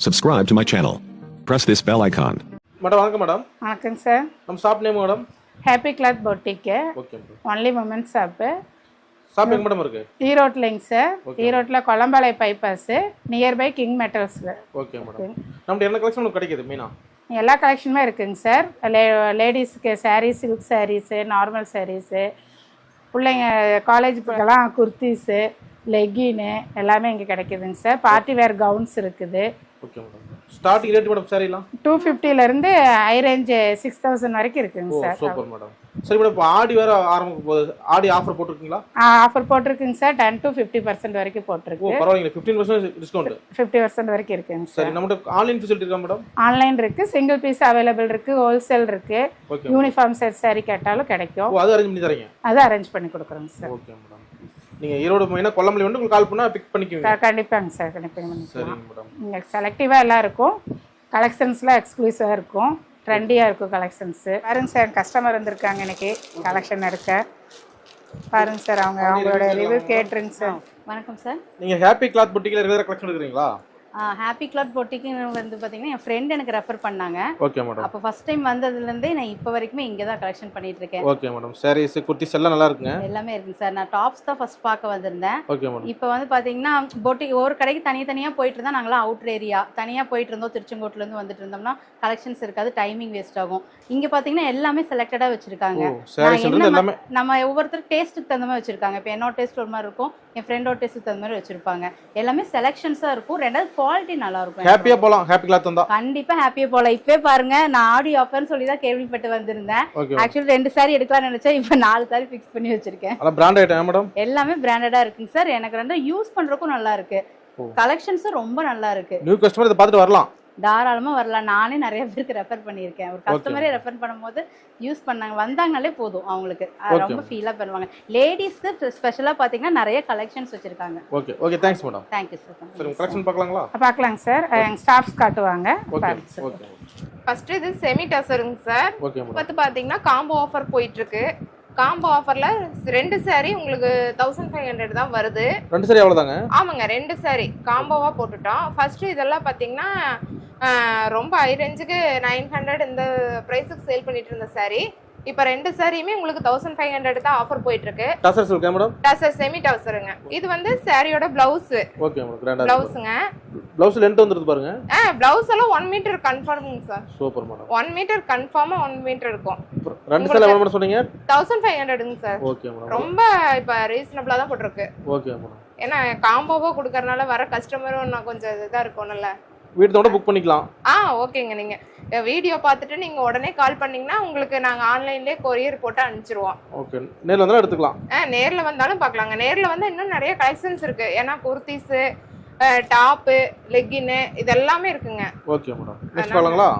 Subscribe to my channel. Press this bell icon. Madam வணக்கம் madam. வணக்கம் sir. நம்ம shop name madam? Happy cloth boutique. Okay madam. Only womens shop. Shop எங்க madam இருக்கு? ஈரோட்லங்க sir. ஈரோட்ல Kolampalai bypass nearby king metals. Okay madam. நம்ம என்ன collection கிடைக்குது மீனா? எல்லா கலெக்ஷனுமே இருக்குங்க சார். லேடிஸ்க்கு சாரீஸ், சில்க் சாரீஸ், நார்மல் சாரீஸ், பிள்ளைங்க காலேஜுக்கெல்லாம் குர்த்திஸு, லெகின்னு எல்லாமே இங்கே கிடைக்குதுங்க சார். பார்ட்டி வேர் கவுன்ஸ் இருக்குது. Okay madam. Starting rate madam சாரிலாம் 250லேருந்து ஹை ரேஞ்ச் 6000 வரைக்கும் இருக்குங்க சார். Super madam. சரி மேடம், இப்போ ஆடி வேற ஆரம்பிக்க போகுது. ஆடி ஆஃபர் போட்டுருக்கீங்களா? ஆஃபர் போட்டிருக்குங்க சார். 10 to 50% வரைக்கும் போட்டிருக்கு. ஓ பரவாயில்லை. 15% டிஸ்கவுண்ட். 50% வரைக்கும் இருக்குங்க சார். சரி, நம்மகிட்ட ஆன்லைன் ஃபெசிலிட்டி இருக்கா மேடம்? ஆன்லைன் இருக்கு, சிங்கிள் பீஸ் அவைலபிள் இருக்கு, ஹோல்சேல் இருக்கு. யூனிஃபார்ம் செட் சாரி கேட்டாலும் கிடைக்கும். ஓ, அது அரேஞ்ச் பண்ணி தரீங்க? அது அரேஞ்ச் பண்ணி கொடுக்குறோங்க சார். Okay madam. நீங்க ஈரோடு மெயினா கொல்லம்பள்ளி வந்து உங்களுக்கு கால் பண்ணா பிக் பண்ணிக்குவீங்க? கண்டிப்பாங்க சார், கண்டிப்பாக பண்ணிக்கலாம். சரிங்க மேடம். இங்கே செலக்டிவாக எல்லாம் இருக்கும். கலெக்ஷன்ஸ்லாம் எக்ஸ்க்ளூசிவாக இருக்கும், ட்ரெண்டியாக இருக்கும் கலெக்ஷன்ஸு. பாருங்க சார், கஸ்டமர் வந்திருக்காங்க இன்னைக்கு கலெக்ஷன் எடுக்க. பாருங்க சார், அவங்களோட ரிவ்யூ கேட்டுருங்க சார். வணக்கம் சார். நீங்க ஹாப்பி கிளாத் பொட்டிக்ல ரெகுலரா கலெக்ஷன் எடுக்கிறீங்களா? ஹாப்பி கிளாத் பொட்டிக்கு வந்து பார்த்தீங்கன்னா என் ஃப்ரெண்ட் எனக்கு ரெஃபர் பண்ணாங்க. Okay madam. அப்போ ஃபர்ஸ்ட் டைம் வந்ததுலேருந்தே நான் இப்போ வரைக்குமே இங்கே தான் கலெக்ஷன் பண்ணிட்டு இருக்கேன். Okay madam. சாரீஸ், குர்த்திஸ் எல்லாம் நல்லா இருக்குங்க. எல்லாமே இருக்குங்க சார். நான் டாப்ஸ் தான் ஃபர்ஸ்ட் பார்க்க வந்திருந்தேன். Okay madam. இப்போ வந்து பார்த்தீங்கன்னா பொட்டிக் ஒரு கடைக்கு தனியாக போயிட்டு இருந்தால் நாங்களாம் அவுட்டர் ஏரியா தனியாக போயிட்டு இருந்தோம். திருச்செங்கோட்டிலேருந்து வந்துட்டு இருந்தோம்னா கலெக்ஷன்ஸ் இருக்காது, டைமிங் வேஸ்ட் ஆகும். இங்கே பார்த்தீங்கன்னா எல்லாமே செலக்டடாக வச்சுருக்காங்க. நம்ம ஒவ்வொருத்தருக்கு டேஸ்ட்டுக்கு தகுந்த மாதிரி வச்சுருக்காங்க. இப்போ என்னோட டேஸ்ட் ஒரு மாதிரி இருக்கும், என் ஃப்ரெண்டோட டேஸ்ட்டுக்கு தகுந்த மாதிரி வச்சுருப்பாங்க. எல்லாமே செலெக்ஷன்ஸாக இருக்கும். ரெண்டாவது குவாலிட்டி நல்லா இருக்கும். ஹாப்பியா போலாம். ஹாப்பி கிளாத் வந்தா கண்டிப்பா ஹாப்பியா போலாம். இப்பவே பாருங்க, நான் ஆடி ஆஃபர்னு சொல்லி தான் கேள்விப்பட்டு வந்திருந்தேன். ஆக்சுவலி 2 சாரி எடுக்கலாம்னு நினைச்சேன். இப்போ 4 சாரி ஃபிக்ஸ் பண்ணி வச்சிருக்கேன். அத பிராண்ட் ஐட்டம் மேடம்? எல்லாமே பிராண்டடா இருக்குங்க சார். எனக்கு ரெண்டும் யூஸ் பண்றதுக்கும் நல்லா இருக்கு. கலெக்ஷன்ஸ் ரொம்ப நல்லா இருக்கு. நியூ கஸ்டமர் இத பார்த்துட்டு வரலாம். தாராளமா வரலாம். நானே நிறைய பேருக்கு ரெஃபர் பண்ணியிருக்கேன். ஒரு கஸ்டமரே ரெஃபர் பண்ணும்போது யூஸ் பண்ணாங்க, வந்தாங்கனாலே போதும் அவங்களுக்கு ரொம்ப ஃபீலா பண்ணுவாங்க. லேடிஸ்க்கு ஸ்பெஷலா பாத்தீங்கன்னா நிறைய கலெக்ஷன்ஸ் வச்சிருக்காங்க. Okay okay, thanks madam. Thank you sir. சரி, கலெக்ஷன் பார்க்கலாங்களா? பார்க்கலாங்க சார். எங்க ஸ்டாஃப்ஸ் காட்டுவாங்க. Okay okay. ஃபர்ஸ்ட் இது செமி டசருங்க சார். Okay madam. இப்போ பாத்தீங்கன்னா காம்போ ஆஃபர் போயிட்டு இருக்கு. காம்போ ஆஃபர்ல 2 சாரி உங்களுக்கு 1500 தான் வருது. 2 சாரி அவ்வளவுதாங்க? ஆமாங்க, 2 சாரி காம்போவா போட்டுட்டோம். ஃபர்ஸ்ட் இதெல்லாம் பாத்தீங்கன்னா ரொம்ப ஹை ரேஞ்சுக்கு 900 இந்த பிரைஸுக்கு சேல் பண்ணிட்டு இருந்த சாரி இப்போ 2 சாரியுமே உங்களுக்கு 1500 தான் ஆஃபர் போயிட்டு இருக்கு. டசர்ஸ் இருக்கா மேடம்? டசர் செமி டசருங்க. இது வந்து சாரியோட பிளவுஸ். Okay madam. கிராண்டா பிளவுஸ்ங்க. பிளவுஸ் லெந்த் வந்துருது பாருங்க. பிளவுஸ் எல்லாம் 1 மீட்டர் கன்ஃபார்ம்ங்க சார். Super madam. 1 மீட்டர் கன்ஃபார்மா 1 மீட்டர் இருக்கும். 2 சாரி எவ்வளவு மேடம் சொன்னீங்க? 1500ங்க சார். Okay madam. ரொம்ப இப்ப ரீசனபிளா தான் போட்டுருக்கு. Okay madam. ஏன்னா காம்போவா கொடுக்கறனால வர கஸ்டமரும் நான் கொஞ்சம் இதா இருக்கும்ல. வீட்டோட புக் பண்ணிக்கலாம். ஓகேங்க. நீங்க வீடியோ பார்த்துட்டு நீங்க உடனே கால் பண்ணீங்கன்னா உங்களுக்கு நாங்க ஆன்லைன்லயே கொரியர் போட்டு அனுப்பிச்சிருவோம். ஓகே, நேர்ல வந்தாலும் எடுத்துக்கலாம். நேர்ல வந்தாலும் பார்க்கலாங்க. நேர்ல வந்து இன்னும் நிறைய கலெக்ஷன்ஸ் இருக்கு. ஏன்னா குர்த்திஸ், டாப்பு, லெகின் இது எல்லாமே இருக்குங்க. Okay madam. நெக்ஸ்ட் பாருங்களா?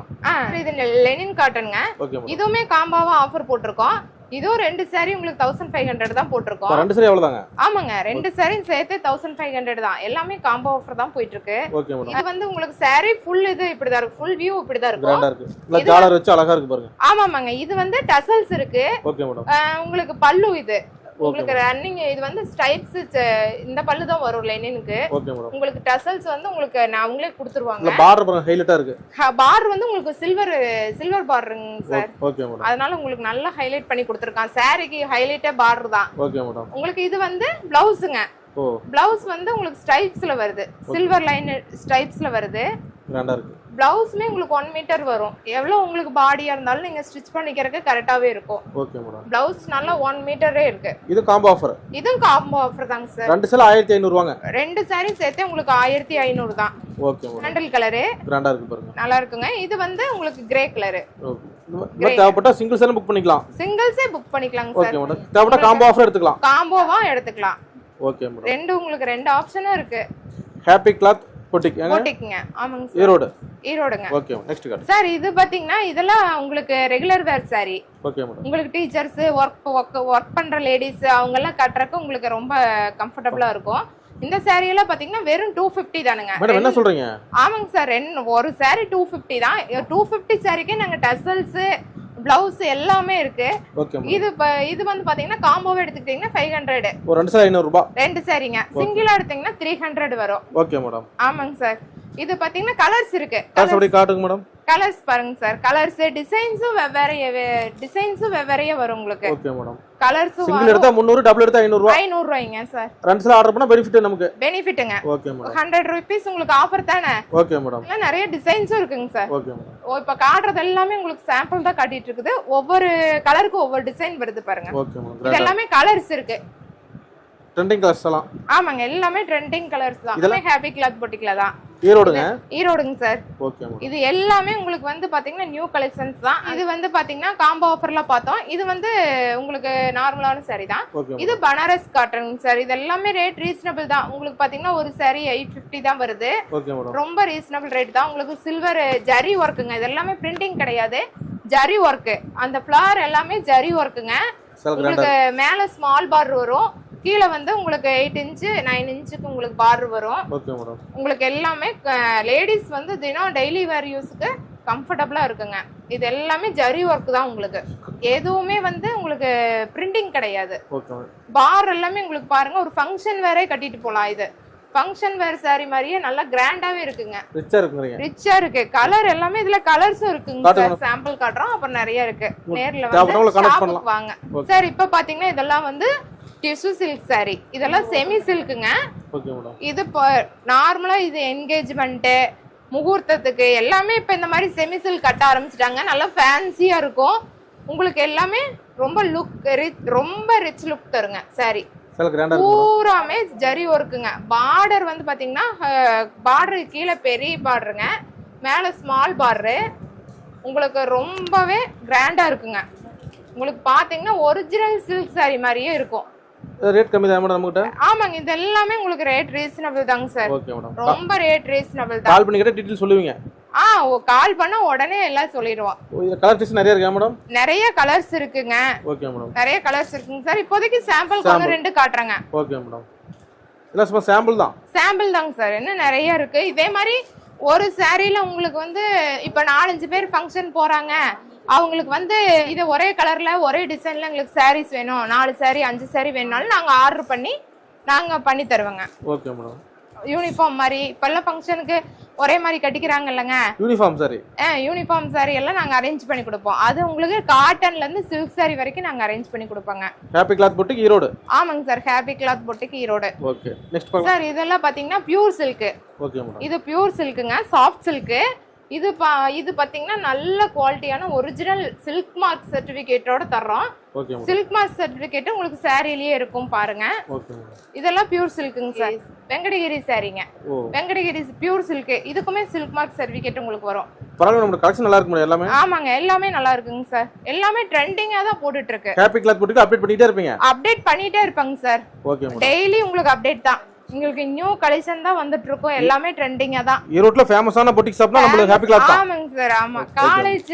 இது லெனின் காட்டனுங்க. Okay madam. இதுவுமே காம்போவா ஆஃபர் போட்டுருக்கோம். இதுவும் 2 சாரி உங்களுக்கு 1500 தான் போட்டிருக்கோம். 2 சாரி அவ்வளவுதாங்க? ஆமாங்க, 2 சாரி சேர்த்து 1500 தான். எல்லாமே காம்போ ஆஃபர் தான் போயிட்டு இருக்கு. Okay madam. இது வந்து உங்களுக்கு சாரி ஃபுல் இது இப்படி தான் இருக்கு. ஃபுல் வியூ இப்படி தான் இருக்கும். கிராண்டா இருக்கு. இல்ல ஜாலர் வச்சு அழகா இருக்கு பாருங்க. ஆமாமாங்க. இது வந்து டசல்ஸ் இருக்கு. Okay madam. உங்களுக்கு பல்லு இது உங்களுக்கு ரன்னிங். இது வந்து ஸ்ட்ரைப்ஸ் இந்த பல்லு தான் வரும் லெனினுக்கு. Okay madam. உங்களுக்கு டசல்ஸ் வந்து உங்களுக்கு அவங்களே கொடுத்துருவாங்க. பார்டர் பாருங்க, ஹைலைட்டா இருக்கு. பார்டர் வந்து உங்களுக்கு சில்வர் பார்டருங்க சார். Okay madam. அதனால உங்களுக்கு நல்லா ஹைலைட் பண்ணி கொடுத்துருக்கான். சாரிக்கு ஹைலைட்டே பார்டர் தான். Okay madam. உங்களுக்கு இது வந்து பிளவுஸ்ங்க. பிளவுஸ் வந்து உங்களுக்கு ஸ்ட்ரைப்ஸ்ல வருது. சில்வர் லைன் ஸ்ட்ரைப்ஸ்ல வருது. கிராண்டா இருக்கு. பிளவுஸ்மே உங்களுக்கு 1 மீட்டர் வரும். எவ்வளவு உங்களுக்கு பாடியா இருந்தாலும் நீங்க ஸ்டிச் பண்ணிக்கிறதுக்கு கரெக்டாவே இருக்கும். Okay madam. பிளவுஸ் நல்லா 1 மீட்டரே இருக்கு. இது காம்போ ஆஃபர்? இதுவும் காம்போ ஆஃபர் தாங்க சார். 2 சாரி 1500 வாங்க. 2 சாரி சேர்த்து உங்களுக்கு 1500 தான். Okay madam. சாண்டல் கலர் கிராண்டா இருக்கு பாருங்க. நல்லா இருக்குங்க. இது வந்து உங்களுக்கு கிரே கலர். ஓகே. நம்ம தேவைப்பட்டா சிங்கிள் சாரி புக் பண்ணிக்கலாம். சிங்கிள்ஸே புக் பண்ணிக்கலாங்க சார். Okay madam. தேவைப்பட்டா காம்போ ஆஃபர் எடுத்துக்கலாம். காம்போவா எடுத்துக்கலாம். Okay madam. ரெண்டு உங்களுக்கு 2 ஆப்ஷனும் இருக்கு. ஹாப்பி கிளாத் பொட்டிக் பொட்டிக்ங்க. ஆமாங்க சார். ஈரோடுங்க. Okay, next card sir. இது பாத்தீங்கன்னா இதெல்லாம் உங்களுக்கு regular wear saree. Okay madam. உங்களுக்கு டீச்சர்ஸ், ஒர்க் பண்ற லேடிஸ் அவங்க எல்லாம் கட்டறதுக்கு உங்களுக்கு ரொம்ப கம்ஃபர்ட்டபிளா இருக்கும். இந்த சாரி எல்லாம் பாத்தீங்கன்னா வெறும் 250 தானுங்க. மேடம் என்ன சொல்றீங்க? ஆமாங்க சார். ஒரு சாரி 250 தான். 250 சாரிக்கே நாங்க டசல்ஸ், பிளவுஸ் எல்லாமே இருக்கு. இது வந்து பாத்தீங்கன்னா காம்போவா எடுத்துக்கிட்டீங்கன்னா 500. ஒரு 2 சாரி 500 ரூபாய். 2 சாரிங்க. சிங்கிளா எடுத்தீங்கன்னா 300 வரும். Okay madam. ஆமாங்க சார். இது பாத்தீங்கன்னா கலர்ஸ் இருக்கு. கலர்ஸ் அப்படி காட்டுங்க மேடம். கலர்ஸ் பாருங்க சார். கலர்ஸ் டிசைன்ஸும் வெவ்வேறையா வரும் உங்களுக்கு. Okay madam. கலர்ஸ் சிங்கிள் எடுத்தா 300, டபுள் எடுத்தா 500 ரூபாய். 500 ரூபாய்ங்க சார். ட்ரெண்ட்ஸ்ல ஆர்டர் பண்ணா பெனிஃபிட் நமக்கு. பெனிஃபிட்ங்க. Okay madam. 100 ரூபீஸ் உங்களுக்கு ஆஃபர் தானே? Okay madam. இல்ல நிறைய டிசைன்ஸும் இருக்குங்க சார். Okay madam. இப்ப காட்றது எல்லாமே உங்களுக்கு சாம்பிள் தான் காட்டிட்டு இருக்குது. ஒவ்வொரு கலருக்கு ஒவ்வொரு டிசைன் வருது பாருங்க. Okay madam. இது எல்லாமே கலர்ஸ் இருக்கு. ட்ரெண்டிங் கலர்ஸ் எல்லாம். ஆமாங்க எல்லாமே ட்ரெண்டிங் கலர்ஸ் தான். எல்லாமே ஹேப்பி கிளாத் பொட்டிக்ல தான். ஈரோடுங்க. ஈரோடுங்க சார். Okay madam. இது எல்லாமே உங்களுக்கு வந்து பாத்தீங்கன்னா நியூ கலெக்ஷன்ஸ் தான். இது வந்து பாத்தீங்கன்னா காம்போ ஆஃபர்ல பார்த்தோம். இது வந்து உங்களுக்கு நார்மலான saree தான். இது பனாரஸ் காட்டன் சார். இது எல்லாமே ரேட் ரீசனபிள் தான். உங்களுக்கு பாத்தீங்கன்னா ஒரு saree 850 தான் வருது. Okay madam. ரொம்ப ரீசனபிள் ரேட் தான். உங்களுக்கு சில்வர் ஜரி வர்க்குங்க. இது எல்லாமே பிரிண்டிங் கிடையாது. ஜரி வர்க். அந்த ஃப்ளவர் எல்லாமே ஜரி வர்க்குங்க. உங்களுக்கு மேல ஸ்மால் பார்டர் வரும். கீழ வந்து உங்களுக்கு 8 இன்ச் 9 இன்ச்சுக்கு உங்களுக்கு பார்டர் வரும். Okay madam. உங்களுக்கு எல்லாமே லேடிஸ் வந்து தினம் டெய்லி வேர் யூஸ்க்கு கம்ஃபர்டபுளா இருக்குங்க. இது எல்லாமே ஜரி ஒர்க் தான். உங்களுக்கு எதுவுமே வந்து உங்களுக்கு பிரிண்டிங் கிடையாது. ஓகே. பார் எல்லாமே உங்களுக்கு பாருங்க ஒரு ஃபங்க்ஷன் வேரே கட்டிட்டு போலாம். இது ஃபங்க்ஷன் வேர் saree மாதிரியே நல்லா கிராண்டாவே இருக்குங்க. ரிச்சா இருக்குங்க. ரிச்சா இருக்கு. கலர் எல்லாமே இதுல கலர்ஸும் இருக்குங்க சார். சாம்பிள் காட்டுறோம். அப்புறம் நிறைய இருக்கு. நேர்ல வந்து வாங்க சார். இப்ப பாத்தீங்கன்னா இதெல்லாம் வந்து டிஷ்யூ சில்க் saree. இதெல்லாம் செமி சில்க்குங்க. Okay madam. இது நார்மலா இது என்கேஜ்மெண்ட் முகூர்த்தத்துக்கு எல்லாமே இப்ப இந்த மாதிரி செமி சில்க் கட்ட ஆரம்பிச்சிட்டாங்க. நல்லா ஃபேன்சியா இருக்கும். உங்களுக்கு எல்லாமே ரொம்ப ரொம்ப ரிச் லுக் தருங்க saree. பூராமே ஜரி ஒர்க்குங்க. பார்டர் வந்து பாத்தீங்கன்னா பார்டர் கீழே பெரிய பார்டருங்க, மேல ஸ்மால் பார்டரு. உங்களுக்கு ரொம்பவே கிராண்டா இருக்குங்க. உங்களுக்கு பாத்தீங்கன்னா ஒரிஜினல் சில்க் saree மாதிரியே இருக்கும். ரேட் கம்மி தான் மேடம் நம்மகிட்ட. ஆமாங்க இது எல்லாமே உங்களுக்கு ரேட் ரீசனபிள் தாங்க சார். Okay madam. ரொம்ப ரேட் ரீசனபிள் தான். கால் பண்ணி கேட்டா டீடைல் சொல்லுவீங்க. கால் பண்ணா உடனே எல்லாம் சொல்லிடுவோம். இந்த கலர் டிசைன் நிறைய இருக்கா மேடம்? நிறைய கலர்ஸ் இருக்குங்க. Okay madam. நிறைய கலர்ஸ் இருக்குங்க சார். இப்போதைக்கு சாம்பிள் ஒன்னு ரெண்டு காட்றேங்க. Okay madam. எல்லாம் சும்மா சாம்பிள் தான். சாம்பிள் தாங்க சார். இன்னும் நிறைய இருக்கு. இதே மாதிரி ஒரு சாரீல உங்களுக்கு வந்து இப்ப 4-5 பேர் ஃபங்க்ஷன் போறாங்க. அவங்களுக்கு வந்து இது ஒரே கலர்ல ஒரே டிசைன்ல எங்களுக்கு சாரீஸ் வேணும், 4 saree 5 saree வேணும்னாலும் நாங்க ஆர்டர் பண்ணி நாங்க பண்ணி தருவோங்க. Okay madam. யூனிஃபார்ம் மாதிரி இப்பெல்லாம் ஃபங்க்ஷனுக்கு ஒரே மாதிரி கட்டிக்கிறாங்க இல்லங்க. Uniform saree. யூனிஃபார்ம் saree எல்லாம் நாங்க அரேஞ்ச் பண்ணி கொடுப்போம். அது உங்களுக்கு காட்டன்ல இருந்து சில்க் saree வரைக்கும் நாங்க அரேஞ்ச் பண்ணி கொடுப்போங்க. Happy cloth boutique Erode. ஆமாங்க sir. Happy cloth boutique Erode. Okay. Next பாருங்க சார். இதெல்லாம் பாத்தீங்கன்னா பியூர் சில்க். Okay madam. இது பியூர் சில்க்குங்க. Soft silk. இது பாத்தீங்கன்னா நல்ல குவாலிட்டியான ஒரிஜினல் சில்க் மார்க் சர்டிபிகேட்டோட தர்றோம். ஓகே. சில்க் மார்க் சர்டிபிகேட் உங்களுக்கு சாரியிலேயே இருக்கும் பாருங்க. ஓகே. இதெல்லாம் பியூர் சில்க்குங்க சார். வெங்கடகிரி சாரிங்க. Venkatagiri pure silk. இதுக்குமே சில்க் மார்க் சர்டிபிகேட் உங்களுக்கு வரும். பரவாயில்லை. நம்ம கலெக்ஷன் நல்லா இருக்கு எல்லாமே. ஆமாங்க எல்லாமே நல்லா இருக்குங்க சார். எல்லாமே ட்ரெண்டிங்கா தான் போட்டுட்டு இருக்கு. ஹேப்பி கிளாத் பொட்டிக் அப்டேட் பண்ணிட்டே இருப்பீங்க. அப்டேட் பண்ணிட்டே இருப்பாங்க சார். Okay madam. டெய்லி உங்களுக்கு அப்டேட் தான். உங்களுக்கு நியூ கலெக்ஷன் தான் வந்துட்டு இருக்கும். எல்லாமே ட்ரெண்டிங்கா தான். ஈரோட்ல ஃபேமஸான பொட்டிக் ஷாப்னா நம்ம ஹேப்பி கிளாத் தான். ஆமாங்க சார். ஆமா.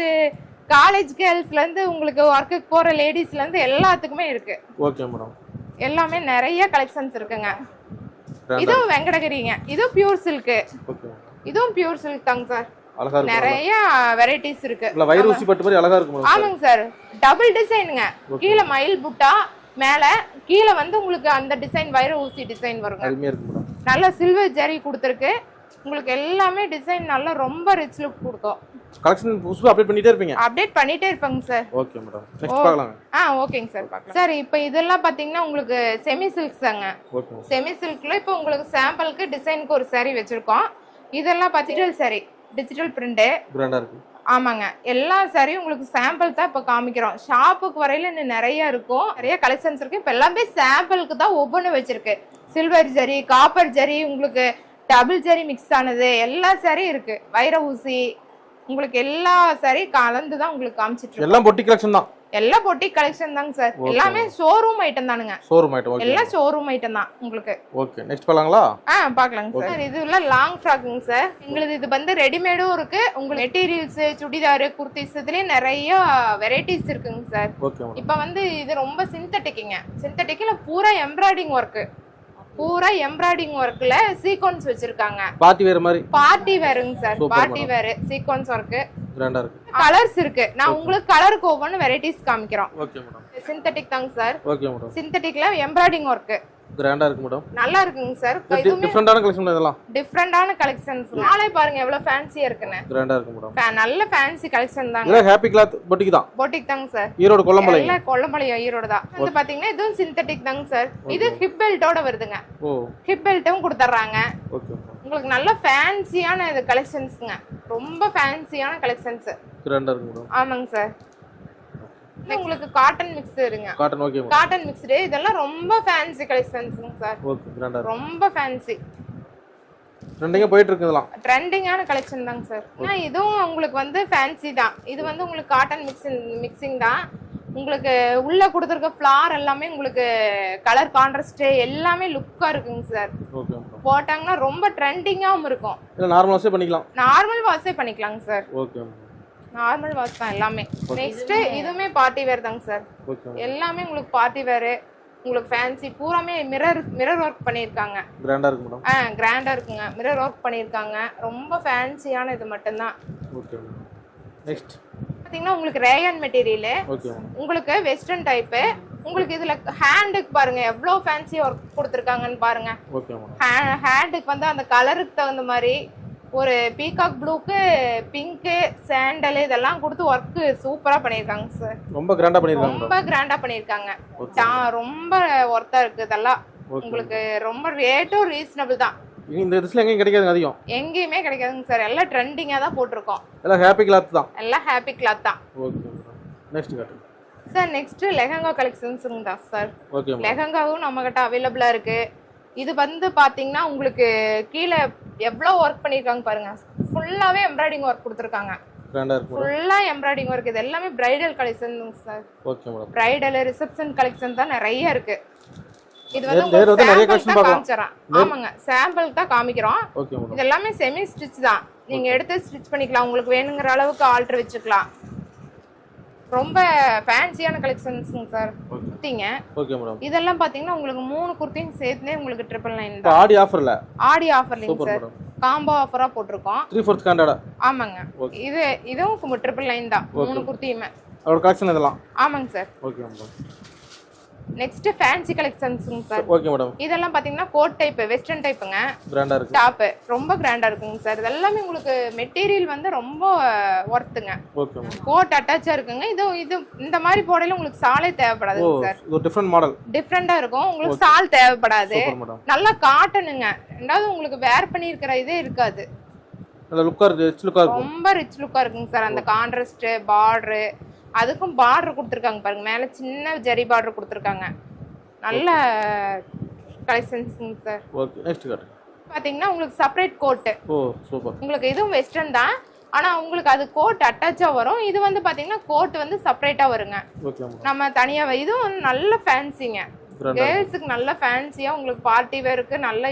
காலேஜ் கேர்ள்ஸ்ல இருந்து உங்களுக்கு வர்க்குக்கு போற லேடிஸ்ல இருந்து எல்லாத்துக்குமே இருக்கு. Okay madam. எல்லாமே நிறைய கலெக்ஷன்ஸ் இருக்குங்க. இதுவும் வெங்கடகிரிங்க. இது பியூர் சில்க். ஓகே. இதுவும் பியூர் சில்க் தாங்க சார். அழகா இருக்கு. நிறைய வெரைட்டிஸ் இருக்கு. இல்ல வைரூசி பட்டு மாதிரி அழகா இருக்கு மேடம். ஆமாங்க சார். டபுள் டிசைனுங்க. கீழ மயில் புட்டா, மேல கீழ வந்து உங்களுக்கு அந்த டிசைன் வைர ஊசி டிசைன் வருங்க. அருமையா இருக்கு மேடம். நல்ல சில்வர் ஜரி கொடுத்திருக்கு. உங்களுக்கு எல்லாமே டிசைன் நல்லா ரொம்ப ரிச் லுக் கொடுக்கும். கலெக்ஷன் புதுசா அப்டேட் பண்ணிட்டே இருப்பீங்க. அப்டேட் பண்ணிட்டே இருப்பாங்க சார். Okay madam. நெக்ஸ்ட் பார்க்கலாம். ஓகேங்க சார் பார்க்கலாம். சார் இப்போ இதெல்லாம் பாத்தீங்கன்னா உங்களுக்கு செமி சில்க்ஸ் தாங்க. ஓகே. செமி சில்க்ல இப்போ உங்களுக்கு சாம்பிளுக்கு டிசைனுக்கு ஒரு saree வச்சிருக்கோம். இதெல்லாம் டிஜிட்டல் saree. Digital print. பிராண்டா இருக்கு. ஆமாங்க. எல்லா சாரியும் உங்களுக்கு சாம்பிள் தான் இப்ப காமிக்கிறோம். ஷாப்புக்கு வரையில இன்னும் நிறைய இருக்கும். நிறைய கலெக்ஷன்ஸ் இருக்கு. இப்ப எல்லாமே சாம்பிளுக்கு தான் ஒவ்வொன்றும் வச்சிருக்கு. சில்வர் ஜரி, காப்பர் ஜரி, உங்களுக்கு டபுள் ஜரி மிக்ஸ் ஆனது எல்லா சாரியும் இருக்கு. வைர ஊசி உங்களுக்கு எல்லா சாரி கலந்து தான் உங்களுக்கு காமிச்சிட்டு இருக்கு. எல்லாம் பொட்டிக் கலெக்ஷன் தான். எல்லாம் பொட்டிக் கலெக்ஷன் தாங்க சார். எல்லாமே ஷோரூம் ஐட்டம் தானுங்க. Showroom item. ஓகே. எல்லாம் ஷோரூம் ஐட்டம் தான் உங்களுக்கு. ஓகே. நெக்ஸ்ட் பார்க்கலாங்களா? பார்க்கலாங்க சார். இதுல லாங் ஃப்ராக்குங்க சார். உங்களுக்கு இது வந்து ரெடிமேடும் இருக்கு. உங்களுக்கு மெட்டீரியல்ஸ், சுடிதார், குர்த்திஸ் இதுலயே நிறைய வெரைட்டிஸ் இருக்குங்க சார். ஓகே. இப்போ வந்து இது ரொம்ப சிந்தட்டிக்ங்க. சிந்தட்டிக்ல பூரா எம்ப்ராய்டிங் ஒர்க். பூரா எம்ப்ராய்டிங் ஒர்க்ல சீக்வென்ஸ் வச்சிருக்காங்க. பார்ட்டி வேர் மாதிரி. பார்ட்டி வேருங்க sir. Party wear sequins work. கிராண்டா இருக்கு. கலர்ஸ் இருக்கு. நான் உங்களுக்கு கலருக்கு ஒவ்வொரு வெரைட்டிஸ் காமிக்கிறோம். Okay madam. சிந்தட்டிக் தாங்க சார். Okay madam. சிந்தட்டிக்ல எம்ப்ராய்டிங் ஒர்க். கிராண்டா இருக்கு மேடம். நல்லா இருக்குங்க சார். இதுவுமே டிஃபரண்டான கலெக்ஷன் இதெல்லாம். டிஃபரண்டான கலெக்ஷன்ஸ். நாளே பாருங்க எவ்வளவு ஃபேன்சியா இருக்குன்னு. கிராண்டா இருக்கு மேடம். நல்ல ஃபேன்சி கலெக்ஷன் தாங்க. இது ஹேப்பி கிளாத் பொட்டிக் தான். பொட்டிக் தாங்க சார். ஈரோடு கொல்லம்பாளையம். இல்ல கொல்லம்பாளையம் ஈரோடு தான். இது பாத்தீங்கன்னா இதுவும் சிந்தெடிக் தாங்க சார். இது ஹிப் பெல்ட்டோட வருதுங்க. ஓ. ஹிப் பெல்ட்டும் கொடுத்துறாங்க. ஓகே. உங்களுக்கு நல்ல ஃபேன்சியான இது கலெக்ஷன்ஸ்ங்க. ரொம்ப ஃபேன்சியான கலெக்ஷன்ஸ். கிராண்டா இருக்கு மேடம். ஆமாங்க சார். உங்களுக்கு காட்டன் மிக்ஸ் இருங்க. Cotton okay. காட்டன் மிக்ஸ்டு இதெல்லாம் ரொம்ப ஃபேன்சி கலெக்ஷன்ஸ்ங்க சார். ஓகே கிராண்டா. ரொம்ப ஃபேன்சி. ட்ரெண்டிங்கா போயிட்டு இருக்குதலாம். ட்ரெண்டிங்கான கலெக்ஷன் தாங்க சார். இதுவும் உங்களுக்கு வந்து ஃபேன்சி தான். இது வந்து உங்களுக்கு காட்டன் மிக்சிங் தான். உங்களுக்கு உள்ள கொடுத்துருக்க ஃப்ளார் எல்லாமே உங்களுக்கு கலர் கான்ட்ராஸ்ட் எல்லாமே லுக்கா இருக்குங்க சார். ஓகே. போட்டாங்கன்னா ரொம்ப ட்ரெண்டிங்காவும் இருக்கும். இல்ல நார்மல் வாஷே பண்ணிக்கலாம். நார்மல் வாஷே பண்ணிக்கலாங்க சார். ஓகே. நார்மல் வாஷ் தான் எல்லாமே. நெக்ஸ்ட் இதுமே பார்ட்டி வேர் தாங்க சார். எல்லாமே உங்களுக்கு பார்ட்டி வேர், உங்களுக்கு ஃபேன்சி பூராமே மிரர் ஒர்க் பண்ணிருக்காங்க. கிராண்டா இருக்கு மேடம். கிராண்டா இருக்குங்க. மிரர் ஒர்க் பண்ணிருக்காங்க. ரொம்ப ஃபேன்சியான இது மட்டும் தான். ஓகே. நெக்ஸ்ட் பாத்தீங்கன்னா உங்களுக்கு ரேயான் மெட்டீரியல். ஓகே. உங்களுக்கு வெஸ்டர்ன் டைப். உங்களுக்கு இதுல ஹேண்டுக்கு பாருங்க எவ்வளவு ஃபேன்சி ஒர்க் கொடுத்திருக்காங்கன்னு பாருங்க. ஓகே. ஹேண்டுக்கு வந்து அந்த கலருக்கு தகுந்த மாதிரி ஒரு பீகாக் ப்ளூக்கு பிங்க் சாண்டல் இதெல்லாம் கொடுத்து ஒர்க் சூப்பரா பண்ணிருக்காங்க சார். ரொம்ப கிராண்டா பண்ணிருக்காங்க. ரொம்ப கிராண்டா பண்ணிருக்காங்க. ரொம்ப ஒர்த்தா இருக்கு இதெல்லாம். உங்களுக்கு ரொம்ப ரேட்டும் ரீசனபிள் தான். இந்த ட்ரெஸ்ல எங்கேயும் கிடைக்காதுங்க அதிகம். எங்கேயுமே கிடைக்காதுங்க சார். எல்லாம் ட்ரெண்டிங்கா தான் போட்டுருக்கோம். எல்லாம் ஹேப்பி கிளாத் தான். எல்லாம் ஹேப்பி கிளாத் தான். ஓகே. நெக்ஸ்ட் காட்டு சார். நெக்ஸ்ட் லெஹங்கா கலெக்ஷன்ஸ்ங்க தான் சார். ஓகே. லெஹங்காவும் நம்ம கிட்ட அவைலபிளா இருக்கு. இது வந்து பாத்தீங்கன்னா உங்களுக்கு கீழே எவ்வளவு ஒர்க் பண்ணிருக்காங்க பாருங்க. ஃபுல்லாவே எம்ப்ராய்டிங் ஒர்க் கொடுத்துருக்காங்க. ஃபுல்லா எம்ப்ராய்டிங் ஒர்க். இது எல்லாமே bridal collection sir. Okay madam. Bridal reception collection தான் நிறைய இருக்கு. இது வந்து காமிச்சறேன். ஆமாங்க சாம்பிள் தான் காமிக்கிறோம். இது எல்லாமே செமி ஸ்டிச் தான். நீங்க எடுத்து ஸ்டிச் பண்ணிக்கலாம். உங்களுக்கு வேணுங்கிற அளவுக்கு ஆல்டர் வச்சுக்கலாம். ரொம்ப ஃபேன்சியான கலெக்ஷன்ஸ்ங்க சார். குர்த்திங்க. Okay madam. இதெல்லாம் பாத்தீங்கன்னா உங்களுக்கு 3 குர்த்தியும் சேர்த்துனே உங்களுக்கு 999 தான். ஆடி ஆஃபர்ல. ஆடி ஆஃபர்லிங்க சார். காம்போ ஆஃபரா போட்டுருக்கோம். 3/4 ஸ்டாண்டர்டா. ஆமாங்க. இதுவும் 999 தான். 3 குர்த்தியுமே. அதோட கலெக்ஷன் இதெல்லாம். ஆமாங்க sir. Okay madam. Next fancy கலெக்ஷன்ஸ்ங்க சார். Okay madam. இதெல்லாம் பாத்தீங்கன்னா கோட் டைப் வெஸ்டர்ன் டைப்புங்க. கிராண்டா இருக்கு. டாப் ரொம்ப கிராண்டா இருக்குங்க சார். இதெல்லாம் உங்களுக்கு மெட்டீரியல் வந்து ரொம்ப வொர்த்துங்க. Okay ma'am. கோட் அட்டாச்சா இருக்குங்க. இது இந்த மாதிரி போடையில உங்களுக்கு சாலே தேவைப்படாதுங்க சார். ஒரு டிஃபரண்ட் மாடல். டிஃபரண்டா இருக்கும். உங்களுக்கு சால் தேவைப்படாது. நல்லா காட்டனுங்க. ரெண்டாவது உங்களுக்கு வேர் பண்ணி இருக்கிற இதே இருக்காது. நல்ல லுக்கா இருக்கு. ரிச் லுக்கா இருக்கு. ரொம்ப ரிச் லுக்கா இருக்குங்க சார். அந்த கான்ட்ராஸ்ட் பார்டர் அதுக்கும் பார்டர் கொடுத்துருக்காங்க பாருங்க. மேல சின்ன ஜரி பார்டர் கொடுத்துருக்காங்க. நல்ல கலெக்ஷன்ஸ்ங்க சார். ஓகே. நெக்ஸ்ட் காட்டு. பாத்தீங்கன்னா உங்களுக்கு செப்பரேட் கோட். ஓ சூப்பர். உங்களுக்கு இதுவும் வெஸ்டர்ன் தான். ஆனா உங்களுக்கு அது கோட் அட்டாச்சா வரும். இது வந்து பாத்தீங்கன்னா கோட் வந்து செப்பரேட்டா வருங்க. ஓகே. நம்ம தனியா இதுவும் நல்ல ஃபேன்சிங்க. கேர்ள்ஸ்க்கு நல்ல ஃபேன்சியா உங்களுக்கு பார்ட்டி வேருக்கு நல்ல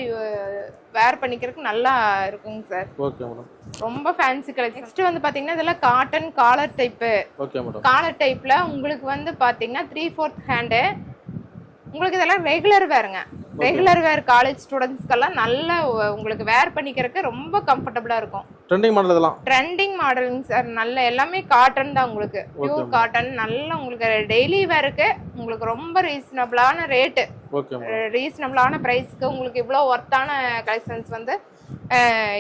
வேர் பண்ணிக்கிறதுக்கு நல்லா இருக்குங்க சார். Okay madam. ரொம்ப ஃபேன்சி கலெக்ஷன். நெக்ஸ்ட் வந்து பாத்தீங்கன்னா இதெல்லாம் cotton collar type. Okay madam. Collar டைப்ல உங்களுக்கு வந்து பாத்தீங்கன்னா 3/4 ஹேண்ட். உங்களுக்கு இதெல்லாம் ரெகுலர் வேருங்க. ரெகுலர் வேர் காலேஜ் ஸ்டூடண்ட்ஸ்க்கெல்லாம் நல்ல உங்களுக்கு வேர் பண்ணிக்கிறதுக்கு ரொம்ப கம்ஃபர்டபுளா இருக்கும். ட்ரெண்டிங் மாடல் இதெல்லாம். ட்ரெண்டிங் மாடலுங்க சார். நல்ல எல்லாமே காட்டன் தான் உங்களுக்கு. Pure cotton. நல்ல உங்களுக்கு டெய்லி வேருக்கு உங்களுக்கு ரொம்ப ரீசனபிளான ரேட். ஓகே. ரீசனபிளான பிரைஸ்க்கு உங்களுக்கு இவ்வளோ ஒர்த்தான கலெக்ஷன்ஸ் வந்து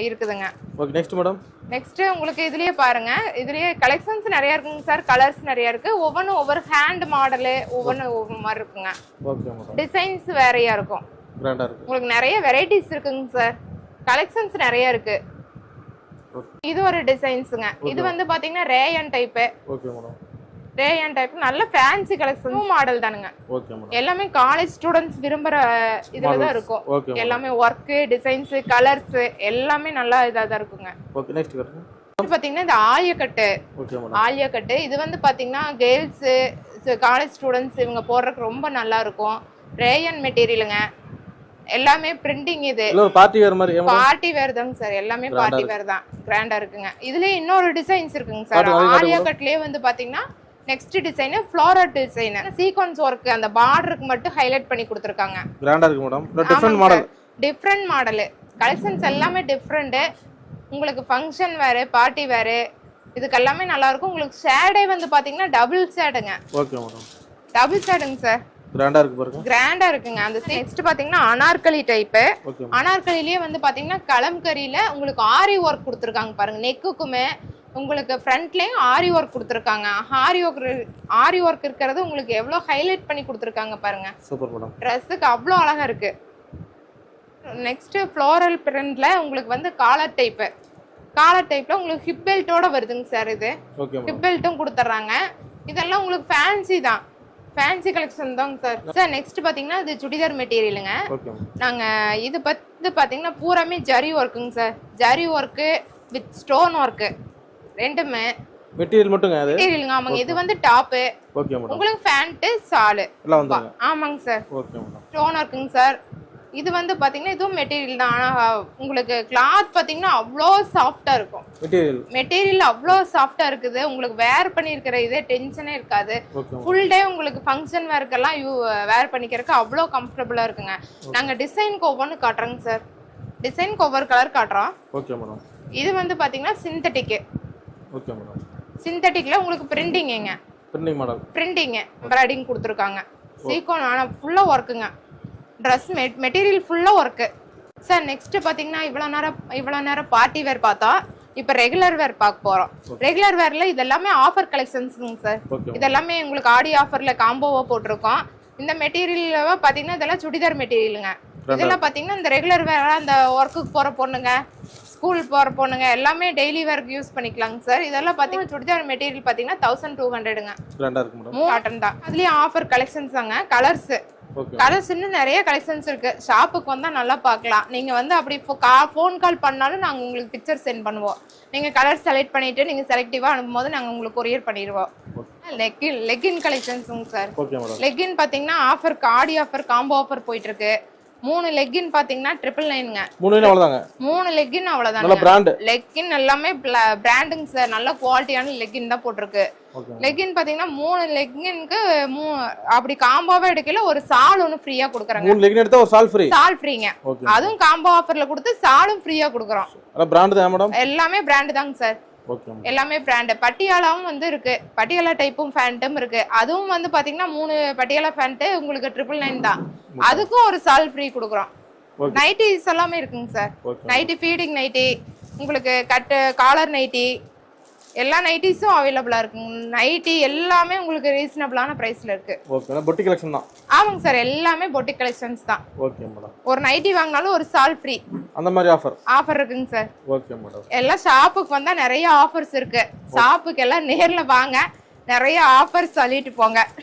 இருக்குதுங்க. ஓகே. Next madam. நெக்ஸ்ட் உங்களுக்கு இதுலயே பாருங்க. இதுலயே கலெக்ஷன்ஸ் நிறைய இருக்குங்க சார். கலர்ஸ் நிறைய இருக்கு. ஒவ்வொரு ஹேண்ட் மாடல் ஒவ்வொரு மாதிரி இருக்குங்க. Okay madam. டிசைன்ஸ் வேறையா இருக்கும். கிராண்டா இருக்கு. உங்களுக்கு நிறைய வெரைட்டிஸ் இருக்குங்க சார். கலெக்ஷன்ஸ் நிறைய இருக்கு. இது ஒரு டிசைன்ஸ்ங்க. இது வந்து பாத்தீங்கன்னா rayon type. Okay madam. Rayon type நல்ல ஃபேன்சி கலெக்ஷன் மாடல் தானுங்க. Okay madam. எல்லாமே காலேஜ் ஸ்டூடண்ட்ஸ் விரும்புற இதுல தான் இருக்கும். எல்லாமே வர்க் டிசைன்ஸ் கலர்ஸ் எல்லாமே நல்லா இதா தான் இருக்குங்க. ஓகே. நெக்ஸ்ட் காட்டுங்க. இது பாத்தீங்கன்னா இந்த ஆலியக்கட்டு. Okay madam. ஆலியக்கட்டு இது வந்து பாத்தீங்கன்னா கேர்ள்ஸ் காலேஜ் ஸ்டூடண்ட்ஸ் இவங்க போடுறதுக்கு ரொம்ப நல்லா இருக்கும். ரேயான் மெட்டீரியலுங்க. எல்லாமே பிரிண்டிங். இது பார்ட்டி வேர் மாதிரி. பார்ட்டி வேர் தாங்க சார். எல்லாமே பார்ட்டி வேர் தான். கிராண்டா இருக்குங்க. இதுலயே இன்னொரு டிசைன்ஸ் இருக்குங்க சார். ஆலியக்கட்லயே வந்து பாத்தீங்கன்னா next design floral design. Sequins work அந்த பார்டருக்கு மட்டும் ஹைலைட் பண்ணி கொடுத்திருக்காங்க. கிராண்டா இருக்கு madam. Different model. Different model. Collections எல்லாமே டிஃபரண்ட். உங்களுக்கு ஃபங்க்ஷன் வேர் பார்ட்டி வேர் இதுக்கு எல்லாமே நல்லா இருக்கும். உங்களுக்கு ஷேடே வந்து பாத்தீங்கன்னா டபுள் ஷேடுங்க. Okay madam. டபுள் ஷேடுங்க சார். கிராண்டா இருக்கு பாருங்க. கிராண்டா இருக்குங்க. அந்த நெக்ஸ்ட் பாத்தீங்கன்னா அனார்கலி டைப். ஓகே. அனார்கலிலேயே வந்து பாத்தீங்கன்னா கலம்கரியில உங்களுக்கு ஆரி ஒர்க் கொடுத்துருக்காங்க பாருங்க. நெக்குக்குமே உங்களுக்கு ஃப்ரண்ட்லயும் ஆரி ஒர்க் கொடுத்துருக்காங்க. ஆரி ஒர்க் இருக்கிறது உங்களுக்கு எவ்வளவு ஹைலைட் பண்ணி கொடுத்துருக்காங்க பாருங்க. Super madam. ட்ரெஸ்ஸுக்கு அவ்வளோ அழகா இருக்கு. நெக்ஸ்ட் ஃப்ளோரல் பிரிண்ட்ல உங்களுக்கு வந்து காலர் டைப்ல உங்களுக்கு ஹிப் பெல்ட்டோட வருதுங்க சார். இது ஹிப் பெல்ட்டும் கொடுத்துட்றாங்க. இதெல்லாம் உங்களுக்கு ஃபேன்சி தான், ஃபேன்சி கலெக்ஷன் தாங்க சார். சார் நெக்ஸ்ட் பாத்தீங்கன்னா இது சுடிதார் மெட்டீரியலுங்க. நாங்க இது பத்தி பாத்தீங்கன்னா பூராமே ஜரி ஒர்க்குங்க sir. Zari work with stone work ரெண்டுமே. மெட்டீரியல் மட்டுங்க அது? மெட்டீரியலுங்க. ஆமாங்க. இது வந்து டாப். Okay madam. உங்களுக்கு பேண்ட் சால் எல்லாம் வந்துங்க. ஆமாங்க சார். Okay madam. ஸ்டோன் ஒர்க்குங்க சார். இது வந்து பாத்தீங்கன்னா இதுவும் மெட்டீரியல் தான். ஆனா உங்களுக்கு கிளாத் பாத்தீங்கன்னா அவ்வளோ சாஃப்டா இருக்கும். மெட்டீரியல் அவ்வளோ சாஃப்டா இருக்குது. உங்களுக்கு வேர் பண்ணி இருக்கிற இதே டென்ஷனே இருக்காது. ஃபுல் டே உங்களுக்கு ஃபங்க்ஷன் வேர்க்கெல்லாம் வேர் பண்ணிக்கிறதுக்கு அவ்வளோ கம்ஃபர்டபுளா இருக்குங்க. நாங்க டிசைனுக்கு ஒவ்வொன்று காட்டுறோங்க சார். டிசைனுக்கு ஒவ்வொரு கலர் காட்டுறோம். Okay madam. இது வந்து பாத்தீங்கன்னா சிந்தட்டிக். Okay madam. சிந்தட்டிக்ல உங்களுக்கு பிரிண்டிங்ங்க. Printing model. பிரிண்டிங் எம்ப்ராய்டிங் கொடுத்துருக்காங்க. சீக்வென்ஸ் ஆனா ஃபுல்லா ஒர்க்குங்க. ட்ரெஸ் மெட்டீரியல் ஃபுல்லா ஒர்க்கு சார். நெக்ஸ்ட் பாத்தீங்கன்னா இவ்வளவு நேரம் பார்ட்டி வேர் பார்த்தா, இப்போ ரெகுலர் வேர் பார்க்க போறோம். ரெகுலர் வேர்ல இதெல்லாமே ஆஃபர் கலெக்ஷன்ஸ்ங்க சார். இதெல்லாமே உங்களுக்கு ஆடி ஆஃபர்ல காம்போவா போட்டிருக்கோம். இந்த மெட்டீரியல் பாத்தீங்கன்னா இதெல்லாம் சுடிதார் மெட்டீரியலுங்க. இதெல்லாம் பாத்தீங்கன்னா இந்த ரெகுலர் வேர், அந்த ஒர்க்குக்கு போற பொண்ணுங்க, ஸ்கூல் போற பொண்ணுங்க எல்லாமே டெய்லி வேர்க்கு யூஸ் பண்ணிக்கலாங்க சார். இதெல்லாம் பாத்தீங்கன்னா சுடிதார் மெட்டீரியல் பாத்தீங்கன்னா 1200ங்க. காட்டன் தான். அதுலயும் ஆஃபர் கலெக்ஷன்ஸ் தாங்க. கலர்ஸ் இன்னும் நிறைய கலெக்ஷன்ஸ் இருக்கு. ஷாப்புக்கு வந்தா நல்லா பார்க்கலாம். நீங்க வந்து அப்படி ஃபோன் கால் பண்ணாலும் நாங்க உங்களுக்கு பிக்சர் சென்ட் பண்ணுவோம். நீங்க கலர் செலக்ட் பண்ணிட்டு நீங்க செலக்டிவா அனுப்பும்போது நாங்க உங்களுக்கு கொரியர் பண்ணிடுவோம். லெக்கின் கலெக்ஷன்ஸுங்க சார். லெக்கின் பாத்தீங்கன்னா offer, Aadi offer, combo offer போயிட்டு இருக்கு. 3 லெக்கின் பாத்தீங்கன்னா 999ங்க. 3 லெக்கின் அவ்வளவுதான். லெக்கின் எல்லாமே பிராண்டுங்க சார். நல்ல குவாலிட்டியான லெக்கின் தான் போட்டிருக்கு. லெக்கின் பாத்தீங்கன்னா 3 லெக்கினுக்கு அப்படி காம்போவா எடுக்கல ஒரு சால் ஒன்னு ஃப்ரீயா கொடுக்குறாங்க. 3 லெக்கின் எடுத்தா ஒரு சால் ஃப்ரீ. சால் ஃப்ரீங்க. அதுவும் காம்போ ஆஃபர்ல கொடுத்து சாலும் ஃப்ரீயா கொடுக்குறோம். பிராண்ட் தான் மேடம். எல்லாமே பிராண்ட் தாங்க சார். எல்லாமே பிராண்ட். பட்டியாலாவும் வந்து இருக்கு. பட்டியாலா டைப்பும் ஃபேண்ட்டும் இருக்கு. அதுவும் வந்து பாத்தீங்கன்னா 3 பட்டியாலா ஃபேண்ட் உங்களுக்கு 999 தான். அதுக்கும் ஒரு சால் ஃப்ரீ கொடுக்குறோம். நைட்டிஸ் எல்லாமே இருக்குங்க சார். நைட்டி, ஃபீடிங் நைட்டி, உங்களுக்கு காலர் நைட்டி, எல்லா நைட்டிஸும் அவைலபிளா இருக்குங்க. நைட்டி எல்லாமே உங்களுக்கு ரீசனபிளான பிரைஸ்ல இருக்கு. ஓகே. பொட்டிக் கலெக்ஷன் தான். ஆமாங்க சார். எல்லாமே பொட்டிக் கலெக்ஷன்ஸ் தான். Okay madam. ஒரு நைட்டி வாங்கினாலும் ஒரு சால் ஃப்ரீ. அந்த மாதிரி ஆஃபர் இருக்குங்க சார். Okay madam. எல்லாம் ஷாப்புக்கு வந்தா நிறைய ஆஃபர்ஸ் இருக்கு. ஷாப்புக்கு எல்லாம் நேர்ல வாங்க, நிறைய ஆஃபர்ஸ் சொல்லிட்டு போங்க.